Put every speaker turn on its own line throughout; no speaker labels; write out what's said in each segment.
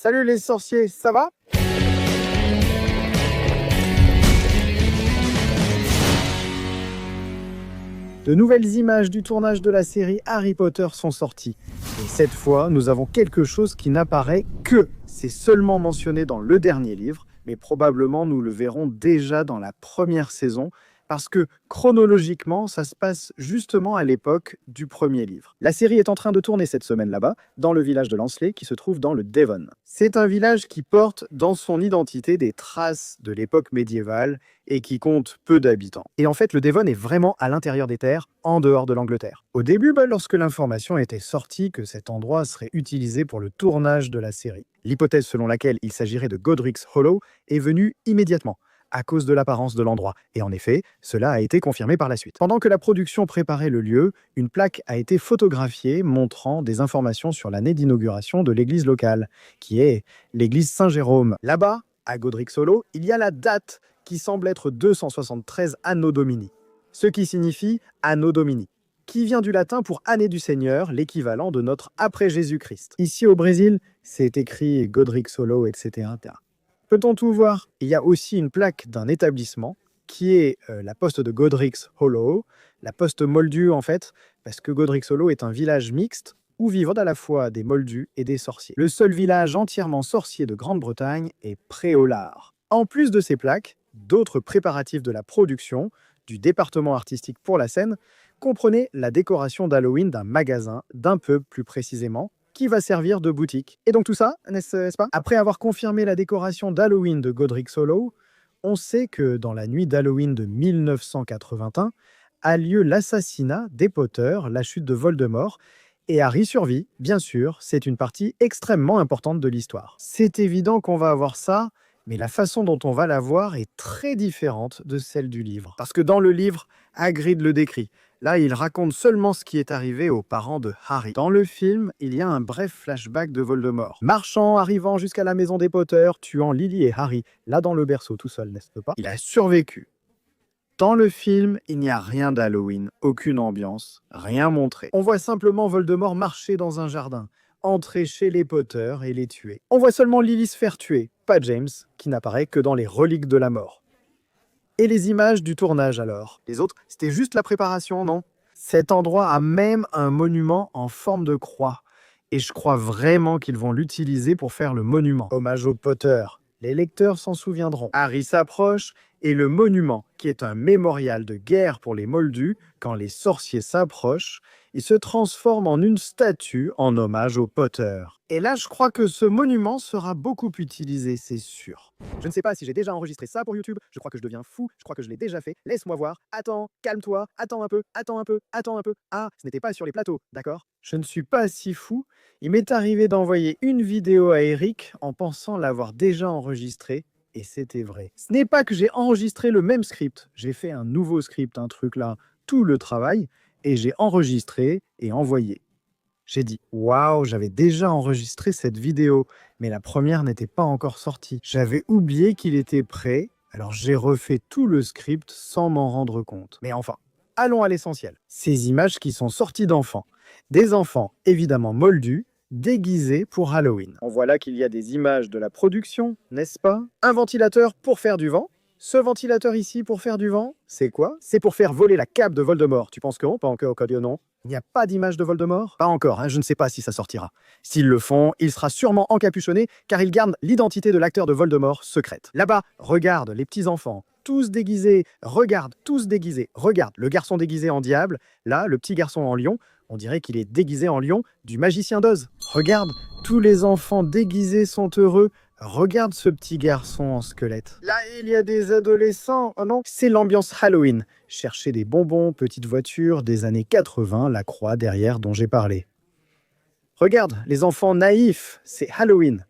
Salut les sorciers, ça va? De nouvelles images du tournage de la série Harry Potter sont sorties. Et cette fois, nous avons quelque chose qui n'apparaît que. C'est seulement mentionné dans le dernier livre, mais probablement nous le verrons déjà dans la première saison, parce que chronologiquement, ça se passe justement à l'époque du premier livre. La série est en train de tourner cette semaine là-bas, dans le village de Lansley, qui se trouve dans le Devon. C'est un village qui porte dans son identité des traces de l'époque médiévale et qui compte peu d'habitants. Et en fait, le Devon est vraiment à l'intérieur des terres, en dehors de l'Angleterre. Au début, lorsque l'information était sortie que cet endroit serait utilisé pour le tournage de la série, l'hypothèse selon laquelle il s'agirait de Godric's Hollow est venue immédiatement, à cause de l'apparence de l'endroit. Et en effet, cela a été confirmé par la suite. Pendant que la production préparait le lieu, une plaque a été photographiée montrant des informations sur l'année d'inauguration de l'église locale, qui est l'église Saint-Jérôme. Là-bas, à Godric's Hollow, il y a la date qui semble être 273 Anno Domini, ce qui signifie Anno Domini, qui vient du latin pour année du Seigneur, l'équivalent de notre après Jésus-Christ. Ici au Brésil, c'est écrit Godric's Hollow, etc. Peut-on tout voir? Il y a aussi une plaque d'un établissement qui est la poste de Godric's Hollow, la poste moldue en fait, parce que Godric's Hollow est un village mixte où vivent à la fois des moldus et des sorciers. Le seul village entièrement sorcier de Grande-Bretagne est Préolard. En plus de ces plaques, d'autres préparatifs de la production, du département artistique pour la scène, comprenaient la décoration d'Halloween d'un magasin, d'un pub plus précisément, qui va servir de boutique. Et donc tout ça, n'est-ce pas? Après avoir confirmé la décoration d'Halloween de Godric's Hollow, on sait que dans la nuit d'Halloween de 1981 a lieu l'assassinat des Potter, la chute de Voldemort, et Harry survit, bien sûr, c'est une partie extrêmement importante de l'histoire. C'est évident qu'on va avoir ça, mais la façon dont on va la voir est très différente de celle du livre. Parce que dans le livre, Hagrid le décrit. Là, il raconte seulement ce qui est arrivé aux parents de Harry. Dans le film, il y a un bref flashback de Voldemort. Marchant, arrivant jusqu'à la maison des Potter, tuant Lily et Harry, là dans le berceau tout seul, n'est-ce pas? Il a survécu. Dans le film, il n'y a rien d'Halloween, aucune ambiance, rien montré. On voit simplement Voldemort marcher dans un jardin, entrer chez les Potter et les tuer. On voit seulement Lily se faire tuer, pas James, qui n'apparaît que dans les reliques de la mort. Et les images du tournage alors? Les autres, c'était juste la préparation, non? Cet endroit a même un monument en forme de croix. Et je crois vraiment qu'ils vont l'utiliser pour faire le monument. Hommage aux Potter. Les lecteurs s'en souviendront. Harry s'approche et le monument, qui est un mémorial de guerre pour les Moldus, quand les sorciers s'approchent, il se transforme en une statue en hommage aux Potter. Et là, je crois que ce monument sera beaucoup utilisé, c'est sûr. Je ne sais pas si j'ai déjà enregistré ça pour YouTube, je crois que je deviens fou, je crois que je l'ai déjà fait. Laisse-moi voir. Attends, calme-toi, attends un peu, attends un peu, attends un peu. Ah, ce n'était pas sur les plateaux, d'accord? Je ne suis pas si fou. Il m'est arrivé d'envoyer une vidéo à Eric en pensant l'avoir déjà enregistrée. Et c'était vrai. Ce n'est pas que j'ai enregistré le même script. J'ai fait un nouveau script, un truc là, tout le travail, et j'ai enregistré et envoyé. J'ai dit, waouh, j'avais déjà enregistré cette vidéo, mais la première n'était pas encore sortie. J'avais oublié qu'il était prêt, alors j'ai refait tout le script sans m'en rendre compte. Mais enfin, allons à l'essentiel. Ces images qui sont sorties d'enfants. Des enfants évidemment moldus, déguisés pour Halloween. On voit là qu'il y a des images de la production, n'est-ce pas? Un ventilateur pour faire du vent. Ce ventilateur ici pour faire du vent, c'est quoi? C'est pour faire voler la cape de Voldemort. Tu penses que non? Pas encore, Codio, non? Il n'y a pas d'image de Voldemort? Pas encore, hein, je ne sais pas si ça sortira. S'ils le font, il sera sûrement encapuchonné, car ils gardent l'identité de l'acteur de Voldemort secrète. Là-bas, regarde les petits enfants, tous déguisés, regarde, tous déguisés. Regarde, le garçon déguisé en diable, là, le petit garçon en lion, on dirait qu'il est déguisé en lion du magicien d'Oz. Regarde, tous les enfants déguisés sont heureux. Regarde ce petit garçon en squelette. Là, il y a des adolescents. Oh non, c'est l'ambiance Halloween. Chercher des bonbons, petites voitures, des années 80, la croix derrière dont j'ai parlé. Regarde, les enfants naïfs, c'est Halloween.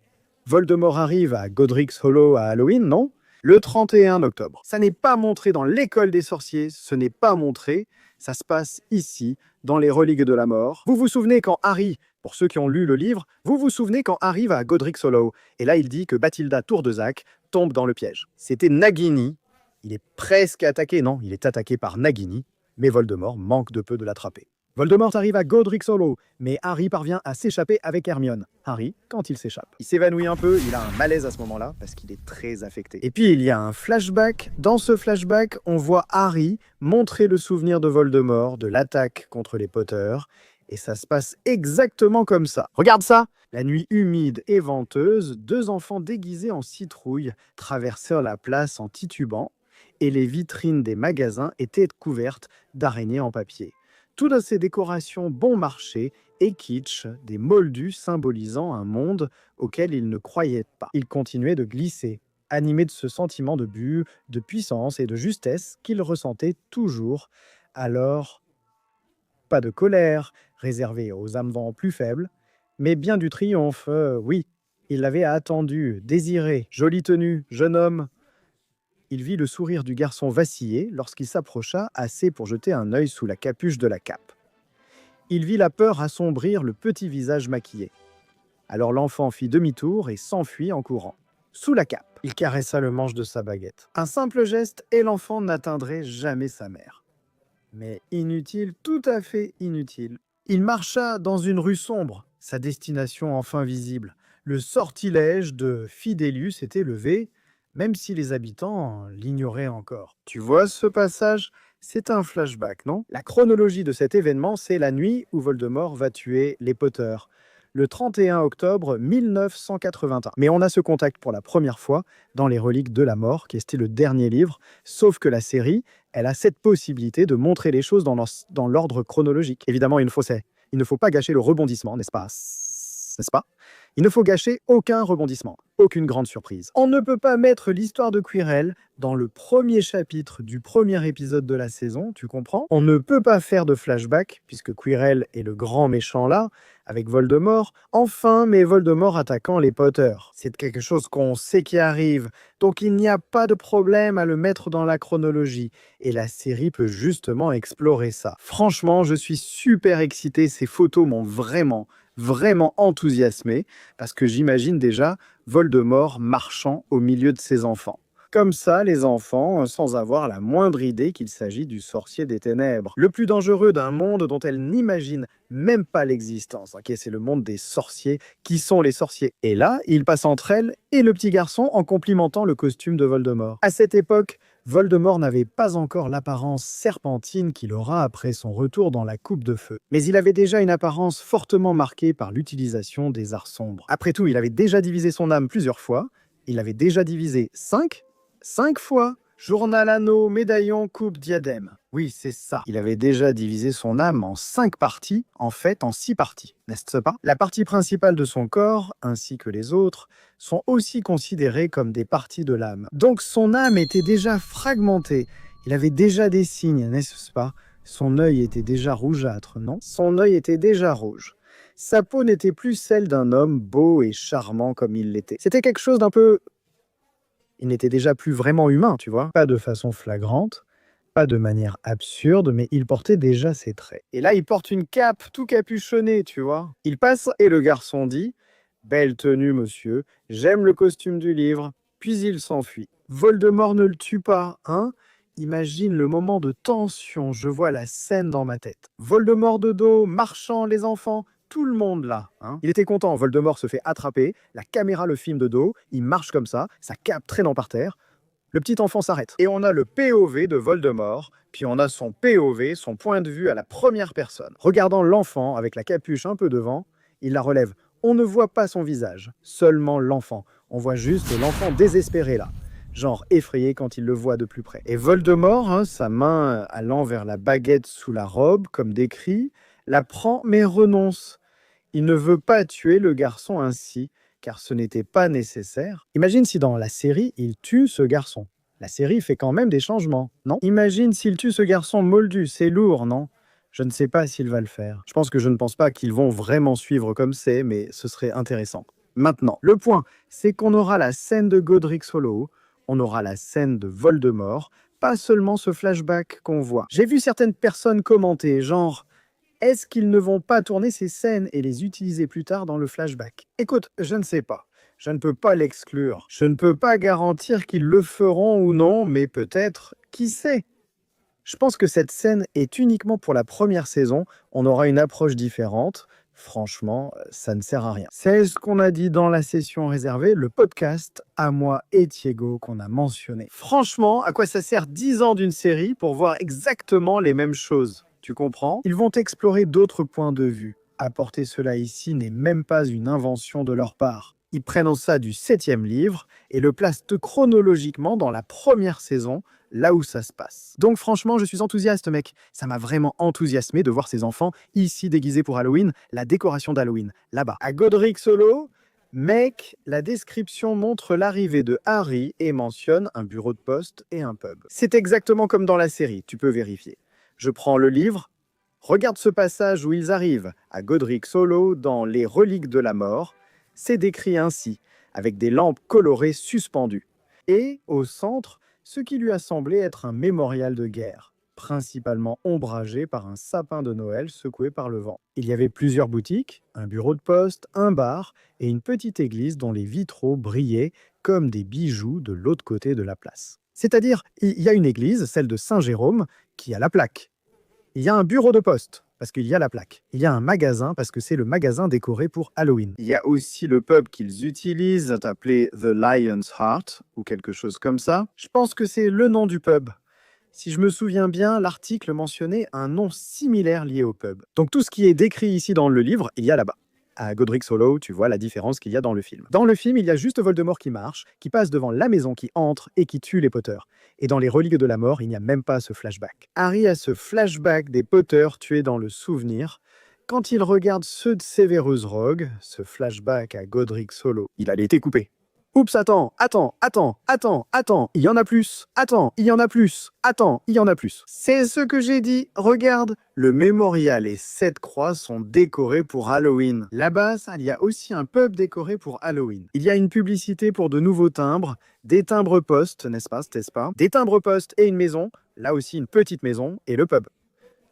Voldemort arrive à Godric's Hollow à Halloween, non? Le 31 octobre. Ça n'est pas montré dans l'école des sorciers, ce n'est pas montré. Ça se passe ici, dans les reliques de la mort. Vous vous souvenez quand Harry, pour ceux qui ont lu le livre, vous vous souvenez quand Harry va à Godric's Hollow, et là il dit que Bathilda Tourdesac tombe dans le piège. C'était Nagini. Il est presque attaqué, non, il est attaqué par Nagini, mais Voldemort manque de peu de l'attraper. Voldemort arrive à Godric Hollow, mais Harry parvient à s'échapper avec Hermione. Harry, quand il s'échappe, il s'évanouit un peu, il a un malaise à ce moment-là, parce qu'il est très affecté. Et puis il y a un flashback. Dans ce flashback, on voit Harry montrer le souvenir de Voldemort, de l'attaque contre les Potters, et ça se passe exactement comme ça. Regarde ça! La nuit humide et venteuse, deux enfants déguisés en citrouille traversèrent la place en titubant, et les vitrines des magasins étaient couvertes d'araignées en papier. Toutes ces décorations bon marché et kitsch, des moldus symbolisant un monde auquel ils ne croyaient pas. Ils continuaient de glisser, animés de ce sentiment de but, de puissance et de justesse qu'ils ressentaient toujours. Alors, pas de colère, réservée aux âmes plus faibles, mais bien du triomphe, oui. Il l'avait attendu, désiré, jolie tenue, jeune homme. Il vit le sourire du garçon vaciller lorsqu'il s'approcha assez pour jeter un œil sous la capuche de la cape. Il vit la peur assombrir le petit visage maquillé. Alors l'enfant fit demi-tour et s'enfuit en courant. Sous la cape, il caressa le manche de sa baguette. Un simple geste et l'enfant n'atteindrait jamais sa mère. Mais inutile, tout à fait inutile. Il marcha dans une rue sombre, sa destination enfin visible. Le sortilège de Fidelius était levé, même si les habitants l'ignoraient encore. Tu vois ce passage? C'est un flashback, non? La chronologie de cet événement, c'est la nuit où Voldemort va tuer les Potters, le 31 octobre 1981. Mais on a ce contact pour la première fois dans Les Reliques de la Mort, qui était le dernier livre, sauf que la série, elle a cette possibilité de montrer les choses dans l'ordre chronologique. Évidemment, il ne faut pas gâcher le rebondissement, n'est-ce pas? N'est-ce pas? Il ne faut gâcher aucun rebondissement, aucune grande surprise. On ne peut pas mettre l'histoire de Quirrell dans le premier chapitre du premier épisode de la saison, tu comprends? On ne peut pas faire de flashback, puisque Quirrell est le grand méchant là, avec Voldemort. Enfin, mais Voldemort attaquant les Potters. C'est quelque chose qu'on sait qui arrive, donc il n'y a pas de problème à le mettre dans la chronologie. Et la série peut justement explorer ça. Franchement, je suis super excité, ces photos m'ont vraiment enthousiasmé, parce que j'imagine déjà Voldemort marchant au milieu de ses enfants. Comme ça, les enfants, sans avoir la moindre idée qu'il s'agit du sorcier des ténèbres. Le plus dangereux d'un monde dont elles n'imaginent même pas l'existence. Ok, c'est le monde des sorciers. Qui sont les sorciers? Et là, il passe entre elles et le petit garçon en complimentant le costume de Voldemort. À cette époque, Voldemort n'avait pas encore l'apparence serpentine qu'il aura après son retour dans la coupe de feu. Mais il avait déjà une apparence fortement marquée par l'utilisation des arts sombres. Après tout, il avait déjà divisé son âme plusieurs fois. Il avait déjà divisé 5 fois. Journal, anneau, médaillon, coupe, diadème. Oui, c'est ça. Il avait déjà divisé son âme en 5 parties, en fait en 6 parties, n'est-ce pas? La partie principale de son corps, ainsi que les autres, sont aussi considérées comme des parties de l'âme. Donc son âme était déjà fragmentée. Il avait déjà des signes, n'est-ce pas? Son œil était déjà rougeâtre, non? Son œil était déjà rouge. Sa peau n'était plus celle d'un homme beau et charmant comme il l'était. C'était quelque chose d'un peu... Il n'était déjà plus vraiment humain, tu vois. Pas de façon flagrante, pas de manière absurde, mais il portait déjà ses traits. Et là, il porte une cape tout capuchonnée, tu vois. Il passe et le garçon dit « Belle tenue, monsieur, j'aime le costume du livre », puis il s'enfuit. Voldemort ne le tue pas, hein? Imagine le moment de tension, je vois la scène dans ma tête. Voldemort de dos, marchant, les enfants, tout le monde là. Hein. Il était content, Voldemort se fait attraper, la caméra le filme de dos, il marche comme ça, sa cape traînant par terre. Le petit enfant s'arrête. Et on a le POV de Voldemort, puis on a son POV, son point de vue à la première personne. Regardant l'enfant avec la capuche un peu devant, il la relève. On ne voit pas son visage, seulement l'enfant. On voit juste l'enfant désespéré là. Genre effrayé quand il le voit de plus près. Et Voldemort, hein, sa main allant vers la baguette sous la robe, comme décrit, la prend mais renonce. Il ne veut pas tuer le garçon ainsi, car ce n'était pas nécessaire. Imagine si dans la série, il tue ce garçon. La série fait quand même des changements, non? Imagine s'il tue ce garçon moldu, c'est lourd, non? Je ne sais pas s'il va le faire. Je ne pense pas qu'ils vont vraiment suivre comme c'est, mais ce serait intéressant. Maintenant, le point, c'est qu'on aura la scène de Godric Hollow, on aura la scène de Voldemort, pas seulement ce flashback qu'on voit. J'ai vu certaines personnes commenter, genre... Est-ce qu'ils ne vont pas tourner ces scènes et les utiliser plus tard dans le flashback? Écoute, je ne sais pas. Je ne peux pas l'exclure. Je ne peux pas garantir qu'ils le feront ou non, mais peut-être, qui sait? Je pense que cette scène est uniquement pour la première saison. On aura une approche différente. Franchement, ça ne sert à rien. C'est ce qu'on a dit dans la session réservée, le podcast à moi et Diego qu'on a mentionné. Franchement, à quoi ça sert 10 ans d'une série pour voir exactement les mêmes choses? Tu comprends? Ils vont explorer d'autres points de vue. Apporter cela ici n'est même pas une invention de leur part. Ils prennent ça du 7e livre et le placent chronologiquement dans la première saison, là où ça se passe. Donc franchement, je suis enthousiaste, mec. Ça m'a vraiment enthousiasmé de voir ces enfants ici déguisés pour Halloween, la décoration d'Halloween, là-bas. À Godric Hollow, mec, la description montre l'arrivée de Harry et mentionne un bureau de poste et un pub. C'est exactement comme dans la série, tu peux vérifier. Je prends le livre, regarde ce passage où ils arrivent à Godric Hollow dans Les Reliques de la Mort. C'est décrit ainsi, avec des lampes colorées suspendues. Et, au centre, ce qui lui a semblé être un mémorial de guerre, principalement ombragé par un sapin de Noël secoué par le vent. Il y avait plusieurs boutiques, un bureau de poste, un bar et une petite église dont les vitraux brillaient comme des bijoux de l'autre côté de la place. C'est-à-dire, il y a une église, celle de Saint-Jérôme, qui a la plaque. Il y a un bureau de poste, parce qu'il y a la plaque. Il y a un magasin, parce que c'est le magasin décoré pour Halloween. Il y a aussi le pub qu'ils utilisent, appelé The Lion's Heart, ou quelque chose comme ça. Je pense que c'est le nom du pub. Si je me souviens bien, l'article mentionnait un nom similaire lié au pub. Donc tout ce qui est décrit ici dans le livre, il y a là-bas. À Godric Hollow, tu vois la différence qu'il y a dans le film. Dans le film, il y a juste Voldemort qui marche, qui passe devant la maison, qui entre et qui tue les Potter. Et dans les Reliques de la Mort, il n'y a même pas ce flashback. Harry a ce flashback des Potter tués dans le souvenir. Quand il regarde ceux de Severus Rogue, ce flashback à Godric Hollow, il a été coupé. Oups, attends, il y en a plus, il y en a plus, il y en a plus. C'est ce que j'ai dit, regarde. Le mémorial et 7 croix sont décorés pour Halloween. Là-bas, il y a aussi un pub décoré pour Halloween. Il y a une publicité pour de nouveaux timbres, des timbres postes, n'est-ce pas, des timbres postes et une maison, là aussi une petite maison, et le pub.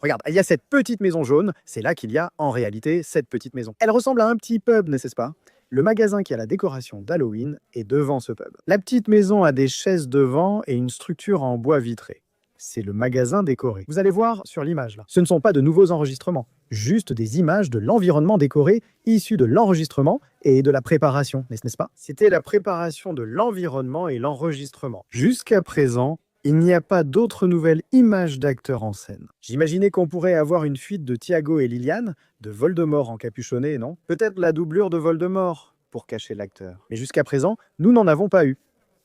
Regarde, il y a cette petite maison jaune, c'est là qu'il y a en réalité cette petite maison. Elle ressemble à un petit pub, n'est-ce pas? Le magasin qui a la décoration d'Halloween est devant ce pub. La petite maison a des chaises devant et une structure en bois vitré. C'est le magasin décoré. Vous allez voir sur l'image là. Ce ne sont pas de nouveaux enregistrements, juste des images de l'environnement décoré issues de l'enregistrement et de la préparation, n'est-ce pas? C'était la préparation de l'environnement et l'enregistrement. Jusqu'à présent, il n'y a pas d'autres nouvelles images d'acteurs en scène. J'imaginais qu'on pourrait avoir une fuite de Thiago et Liliane, de Voldemort encapuchonné, non? Peut-être la doublure de Voldemort, pour cacher l'acteur. Mais jusqu'à présent, nous n'en avons pas eu.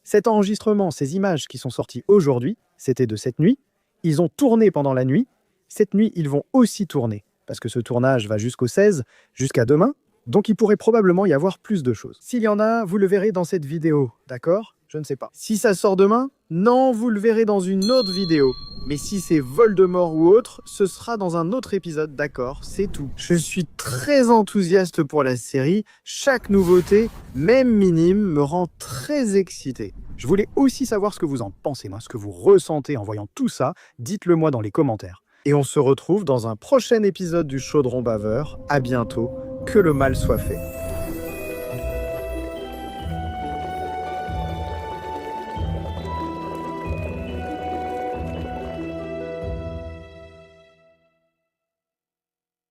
Cet enregistrement, ces images qui sont sorties aujourd'hui, c'était de cette nuit. Ils ont tourné pendant la nuit. Cette nuit, ils vont aussi tourner, parce que ce tournage va jusqu'au 16, jusqu'à demain. Donc il pourrait probablement y avoir plus de choses. S'il y en a, vous le verrez dans cette vidéo, d'accord? Je ne sais pas. Si ça sort demain, non, vous le verrez dans une autre vidéo. Mais si c'est Voldemort ou autre, ce sera dans un autre épisode, d'accord? C'est tout. Je suis très enthousiaste pour la série. Chaque nouveauté, même minime, me rend très excité. Je voulais aussi savoir ce que vous en pensez, ce que vous ressentez en voyant tout ça. Dites-le moi dans les commentaires. Et on se retrouve dans un prochain épisode du Chaudron Baveur. À bientôt. Que le mal soit fait.